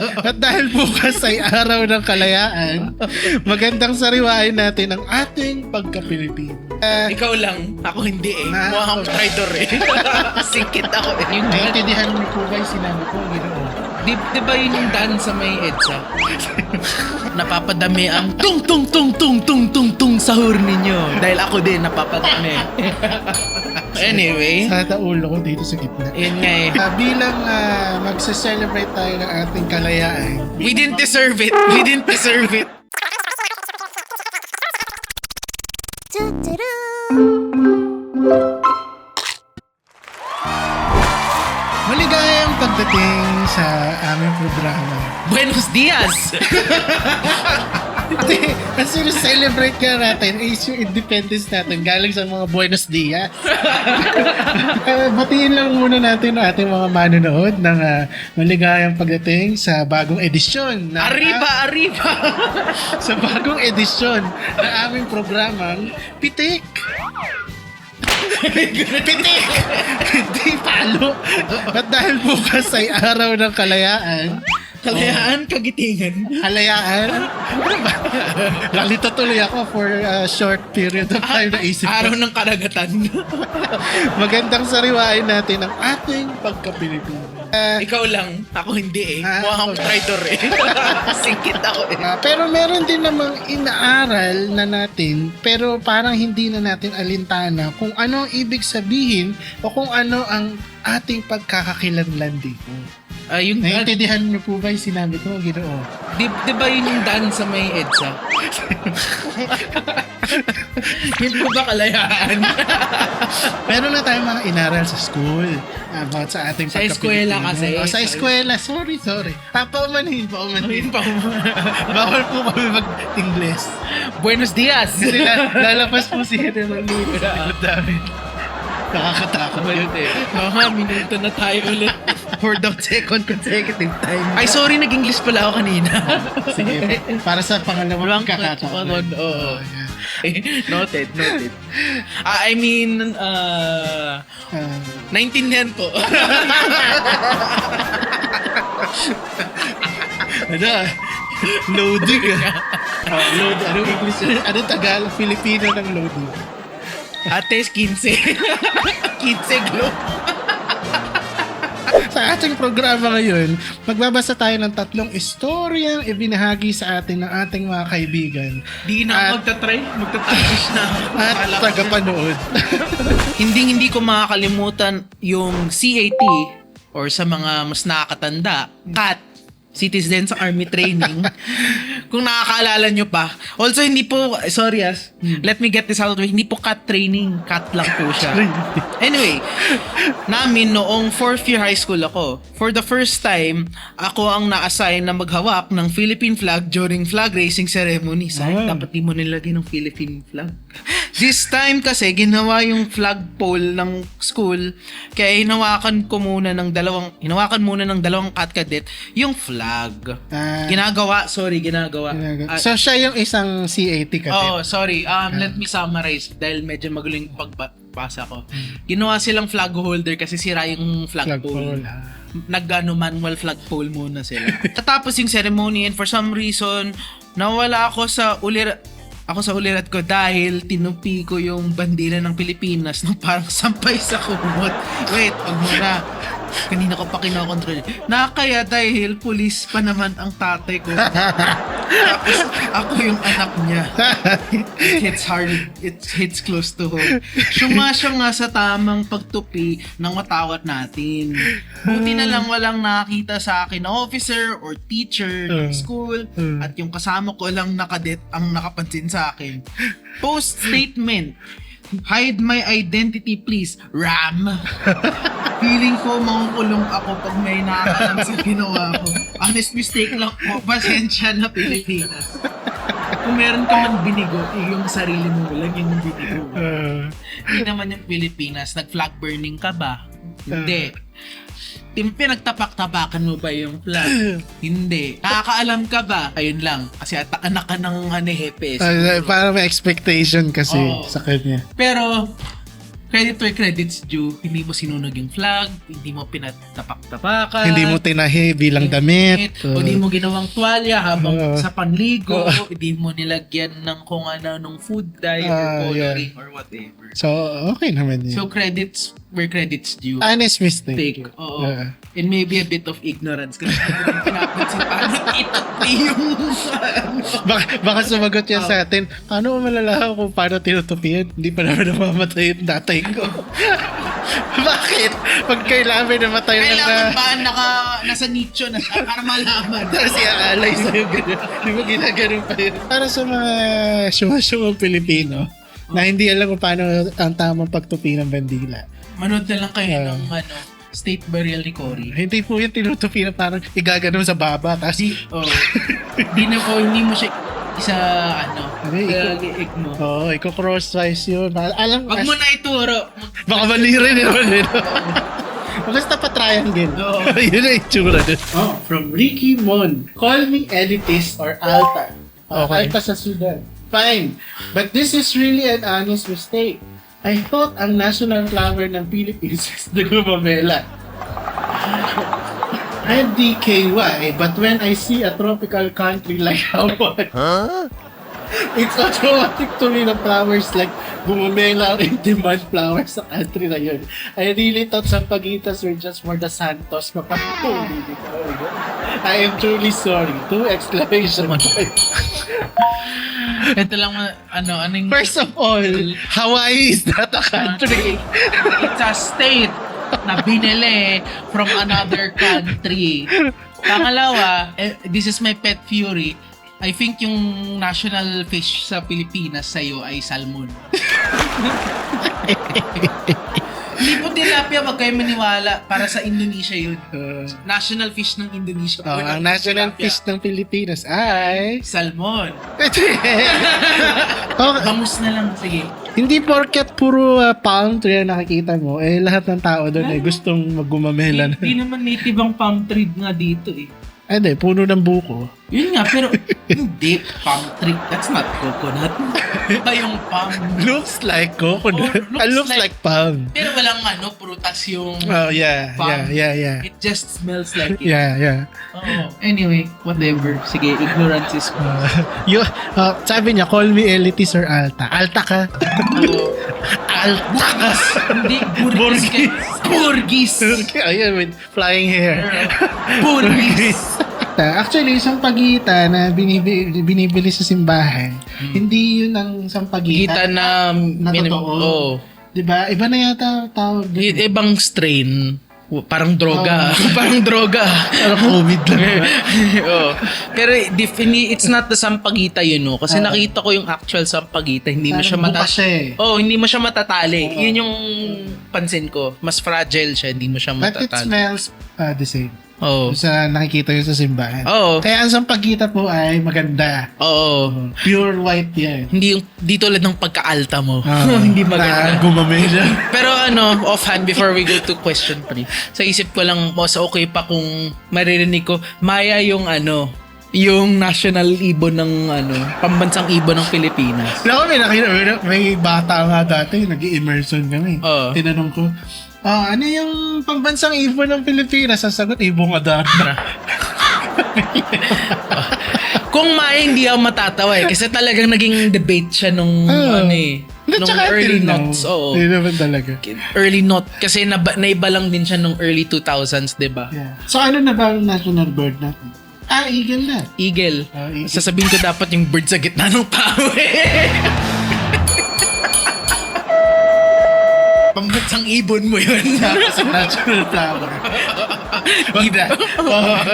At dahil bukas ay araw ng kalayaan, magandang sariwain natin ang ating pagka-Pilipino. Ikaw lang, ako hindi eh. Ah, Mukha akong okay. traitor eh. Singkit ako eh. Yung Naiintindihan mo po ba yung sinabi ko? Ginoo. di ba yun yung dance sa may EDSA? Napapadami ang tung tung tung tung tung tung tung sahur ninyo. Dahil ako din napapadami. Anyway, Sa ulo ko dito sa gitna. yun nga eh. Bilang magsa-celebrate tayo ng ating kalayaan, We didn't deserve it. We didn't deserve it. maligayang pagdating sa aming programa. Buenos dias! Hindi, ang celebrate nga natin is yung independence natin galing sa mga Buenos Dias. Batiin lang muna natin ang ating mga manonood ng maligayang pagdating sa bagong edisyon. Arriba, arriba! Sa bagong edisyon ng aming programang Pitik. Pitik! Hindi palo. At dahil bukas ay araw ng kalayaan, Kalayaan, kagitingan. kalayaan? Ano ba? Lalito tuloy ako for a short period of time na isip Araw ko. ng karagatan. Magandang sariwain natin ang ating pagka-Pilipino. Ikaw lang, ako hindi eh. Ah, Mukha akong okay. traitor eh. Singkit ako eh. Pero meron din namang inaaral na natin pero parang hindi na natin alintana kung ano ang ibig sabihin o kung ano ang ating pagkakakilanlan dito. Yung Naiintindihan niyo po ba yung sinabi ko, Ginoo? di ba yun yung dance sa may EDSA? Yun po ba kalayaan? Meron na tayong mga inaral sa school about sa ating Sa eskwela kasi. Sa eskwela. Sorry. Paumanhin. Yun pa. Bawal po kami mag-Ingles. Buenos dias! Kasi lalabas po si General Lewis sa likod namin. Nakakatakot yun. Mga minuto na tayo ulit. For the second consecutive time. Ay, sorry, nag-English pala ako kanina. Sige. Para sa pangalawang Wrong kakataon. Oo. Yeah. Noted. I mean, naintindihan po. Ano? Loading load. Ano English? Ano Tagalog? Filipino ng loading. Ate, 15. 15 glow. Sa ating programa ngayon, magbabasa tayo ng 3 istoryang ibinahagi sa atin ng ating mga kaibigan Di na ako magta-try. Magta-try na ako. at Akala ko- tagapanood. Hindi ko makakalimutan yung CAT or sa mga mas nakakatanda, CAT, Citizens Army Training. Kung nakakaalala nyo pa. Also, hindi po, sorry let me get this out of the way. Hindi po CAT training. CAT lang po siya. Anyway, namin noong 4th year high school ako, for the first time, ako ang na-assign na maghawak ng Philippine flag during flag raising ceremony. Sayang, dapat di mo nilagay ng Philippine flag. This time kasi, ginawa yung flagpole ng school, kaya hinawakan muna ng dalawang CAT cadet yung flag. Ginagawa. So siya yung isang CAT cadet. Oh, sorry. Let me summarize dahil medyo magulo yung pagbasa ko. Ginawa silang flag holder kasi sira yung flagpole. Manual flagpole muna sila. Tatapos yung ceremony and for some reason, nawala ako sa ulirat ko dahil tinupi ko yung bandila ng Pilipinas nung parang sampay sa kumot. Wait, wag muna. Kanina ko pa kinokontrol. Nakakaya dahil pulis pa naman ang tatay ko. Tapos ako yung anak niya. It hits hard. It hits close to home. Sumasya nga sa tamang pagtupi ng watawat natin. Buti na lang walang nakakita sa akin na officer or teacher ng school at yung kasama ko lang na cadet ang nakapansin sa akin. Post statement. Hide my identity please, Ram. Feeling ko makukulong ako pag may nakakalam sa ginawa ko. Honest mistake lang po. Pasensya na, Pilipinas. Kung meron ka man binigo, yung sarili mo lang yung binigo. Hindi naman yung Pilipinas. Nag-flag burning ka ba? Hindi. Pinagtapak-tapakan mo ba yung flag? Hindi. Nakakaalam ka ba? Ayun lang. Kasi anak ka ng hepe. Para may expectation kasi sa kanya. Pero, credit where credit's due. Hindi mo sinunog yung flag, hindi mo pinatapak-tapakan. Hindi mo tinahi bilang damit. O hindi mo ginawang tuwalya habang Oo. sa panligo. Hindi mo nilagyan ng kung ano nung food dye or coloring or whatever. So, okay naman yun. So, credits where credit's due. Honest mistake. Oo. And maybe a bit of ignorance kasi pinapansin paano itati yung Baka sumagot yan sa atin, paano mo malalaman kung paano tinutupi yan? Hindi pa naman namamatay yung tatay ko. Bakit? Pag kailangan may namatay na kailangan ba nasa nicho na siya para malaman? Tapos i-alay sa'yo gano'n. Di ba ginaganon pa yun? Para sa mga syunga-syungang Pilipino na hindi alam kung paano ang tamang pagtupi ng bandila. Manood na lang kayo ng state burial ni Cory. Hindi po yung tinutupi na parang igaganon sa baba. Tapos, Hindi mo siya isa iik mo. Iko-cross-wise yun. Alam Wag mo na ituro. baka mali rin naman yun. Basta pa triangle. Yun ang itsura dun. From Ricky Mon. Call me elitist or alta. Okay. Alta sa Sudan. Fine. But this is really an honest mistake. I thought ang national flower ng Philippines is the gumamela. I'm DKY, but when I see a tropical country like Hawaii, it's automatic to me na flowers like gumamela or in-demand flowers sa country na yun. I really thought Sampaguitas were just for the Santos. I am truly sorry. 2 exclamation points. Ito lang anong First of all, Hawaii is not a country. It's a state na binili from another country. Pangalawa, this is my pet fury. I think yung national fish sa Pilipinas sa'yo ay salmon. Hindi po tilapia, wag kayo maniwala. Para sa Indonesia yun. National fish ng Indonesia. Ang national tilapia. fish ng Pilipinas ay... Salmon. Okay. Bangus na lang, sige. Hindi porket puro palm tree ang nakikita mo, lahat ng tao doon gustong maggumamela. Hindi naman native ang palm tree nga dito eh. Hindi, puno ng buko. Yun nga, pero hindi palm tree. That's not coconut. Iba yung palm. Looks like coconut. Looks like palm. Pero walang prutas yung Oh, yeah. palm. Yeah. It just smells like it. Yeah. Oh, anyway, whatever. Sige, ignorance is Sabi niya, call me elitist or alta. Alta ka. Alta ka. Hindi, burgis. Burgis. Ayun, with flying hair. Burgis. Actually, sampagita na binibili sa simbahan, hindi yun ang sampagita Kita na totoo. Oh. Diba? Iba na yata tawag dito. Ibang strain. Parang droga. Parang droga. Parang COVID lang. Oh. Pero it's not the sampagita yun, no? Kasi nakita ko yung actual sampagita, hindi mo siya bukas siya eh. hindi mo siya matatali. Yun yung pansin ko. Mas fragile siya, hindi mo siya But it matatali. smells the same. Oh. Sa nakikita yun sa simbahan. Oo. Kaya ang sampagita po ay maganda. Oo. Pure white yan. Hindi yung tulad ng pagka-alta mo. Hindi maganda. Gumamela. Pero offhand, before we go to question 3, sa isip ko lang, mas okay pa kung maririnig ko, Maya yung yung national ibon ng pambansang ibon ng Pilipinas. Naku, may bata nga dati, nag-immersion kami. Oo. Tinanong ko, ano yung pambansang ibon ng Pilipinas? Ang sagot, ibong Adarna. Kung Maya, hindi ako matatawa kasi talagang naging debate siya nung nung early notes. Oo. Hindi naman talaga. Early note kasi naiba lang din siya nung early 2000s, 'di ba? Yeah. So ano na ba ang national bird natin? Eagle na. Eagle. Eagle. Sasabihin ko dapat yung bird sa gitna ng pawe. Pambansang ibon mo yun. Tapos ang national flower. Ida.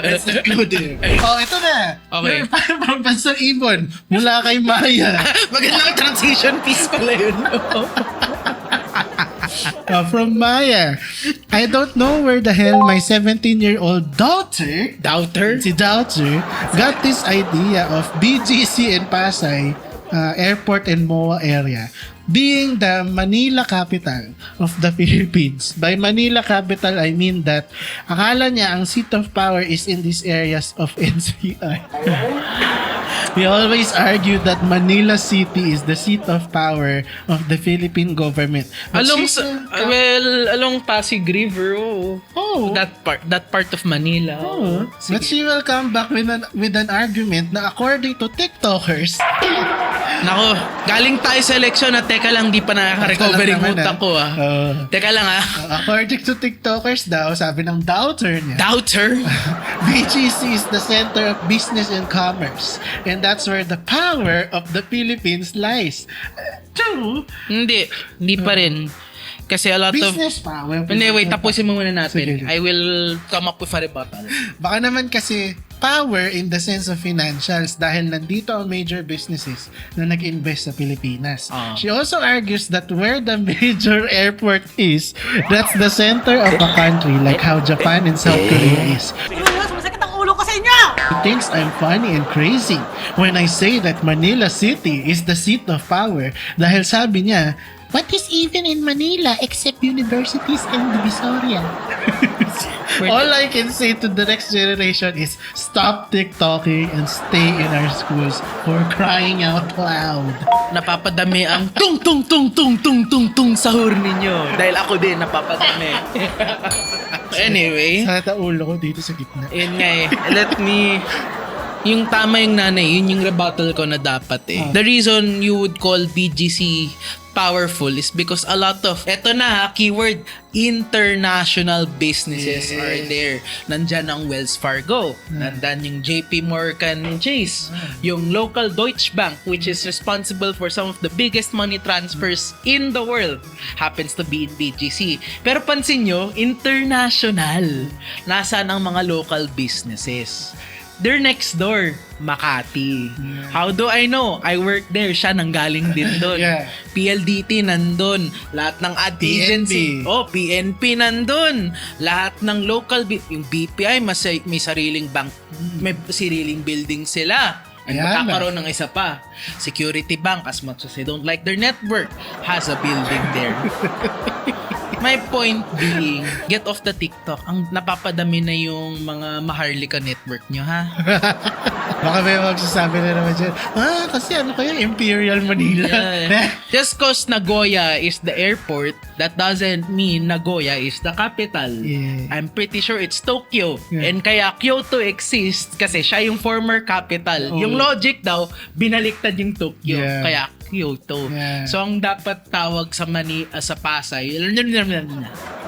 Let's include it. Ito na. Okay. Yung pambansang ibon mula kay Maya. Magandang transition piece pala yun. From Maya. I don't know where the hell my 17-year-old daughter, si Daughter, got this idea of BGC and Pasay Airport and MOA area being the Manila capital of the Philippines. By Manila capital, I mean that akala niya ang seat of power is in these areas of NCR. We always argue that Manila City is the seat of power of the Philippine government. But Along Pasig River, Oh. That part of Manila. Oh, but she will come back with an argument na according to TikTokers, Nako, galing tayo sa eleksyon at teka lang, di pa nakaka-recovery naman, utak ko Teka lang according to TikTokers daw, sabi ng doubter niya, Doubter? BGC is the center of business and commerce, and that's where the power of the Philippines lies. True. Hindi pa rin. Kasi a lot Business power. Anyway, tapusin mo muna natin. Sige. I will come up with a rebuttal. Baka naman kasi power in the sense of financials dahil nandito ang major businesses na nag-invest sa Pilipinas. She also argues that where the major airport is, that's the center of the country, like how Japan and South Korea is. Masakit ang ulo ko sa inyo! She thinks I'm funny and crazy when I say that Manila City is the seat of power dahil sabi niya, what is even in Manila except universities and Divisoria? All I can say to the next generation is stop TikToking and stay in our schools for crying out loud. Napapadami ang tung tung tung tung tung tung tung sahur ninyo. Dahil ako din napapadami. Anyway, Sa ulo ko dito sa gitna. yun nga yung tama yung nanay, yun yung rebuttal ko na dapat The reason you would call BGC powerful is because a lot of, eto na keyword, international businesses are there. Nandyan ang Wells Fargo, nandyan yung JP Morgan Chase, yung local Deutsche Bank, which is responsible for some of the biggest money transfers in the world, happens to be in BGC. Pero pansin nyo, international. Nasaan ang mga local businesses? They're next door, Makati. How do I know? I work there. Siya nanggaling din doon. Yeah. PLDT nandun. Lahat ng ad agency. PNP nandun. Lahat ng local, yung BPI, may sariling bank. May sariling building sila. And Ayan magkakaroon ng isa pa. Security Bank, as much as they don't like their network, has a building there. My point being, get off the TikTok. Ang napapadami na yung mga Maharlika network nyo, ha? Baka may magsasabi na naman dyan, kasi ano kaya, Imperial Manila. Yeah. Just cause Nagoya is the airport, that doesn't mean Nagoya is the capital. Yeah. I'm pretty sure it's Tokyo. Yeah. And kaya Kyoto exists kasi siya yung former capital. Yung logic daw, binaliktad yung Tokyo. Yeah. Kaya Kyoto. Yeah. So ang dapat tawag sa sa Pasay,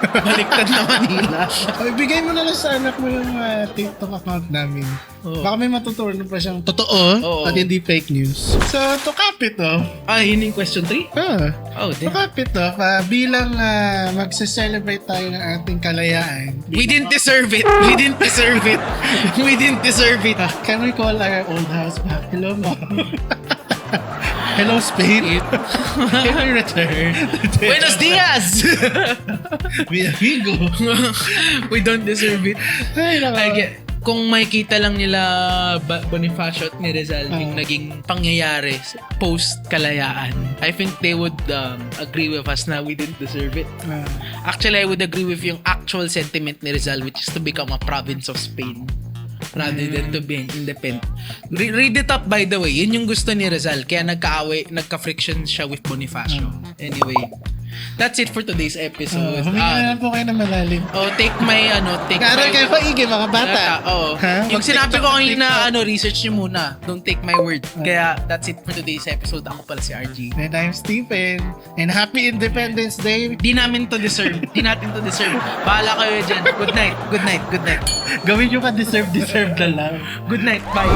baliktad na Manila. Bigay mo na lang sa anak mo yung TikTok account namin. Baka may matutunan pa siyang totoo at hindi fake news. So, to cap it off, Yun yung question 3? to cap it off, bilang magse-celebrate tayo ng ating kalayaan. We didn't deserve it. We didn't deserve it. We didn't deserve it. Can we call our old house back? Hello, Mom. Hello, Spain. Can we return? Buenos dias! Mi amigo. We don't deserve it. Ay, nako. Kung makikita lang nila Bonifacio at ni Rizal yung naging pangyayari post-kalayaan, I think they would agree with us na we didn't deserve it. Actually, I would agree with yung actual sentiment ni Rizal, which is to become a province of Spain rather than to be independent. Read it up, by the way. Yun yung gusto ni Rizal. Kaya nagka-friction siya with Bonifacio. Anyway, that's it for today's episode. Huminga na po kayo ng malalim. Take my, Karal kayo paigi, mga bata. Yung sinabi ko kanina, TikTok. research nyo muna. Don't take my word. Kaya, that's it for today's episode. Ako pala si RG. And I'm Stephen. And happy Independence Day. Di namin to deserve. Di natin to deserve. Bahala kayo dyan. Good night. Good night. Good night. Gawin nyo ka deserve na lang. Good night. Bye.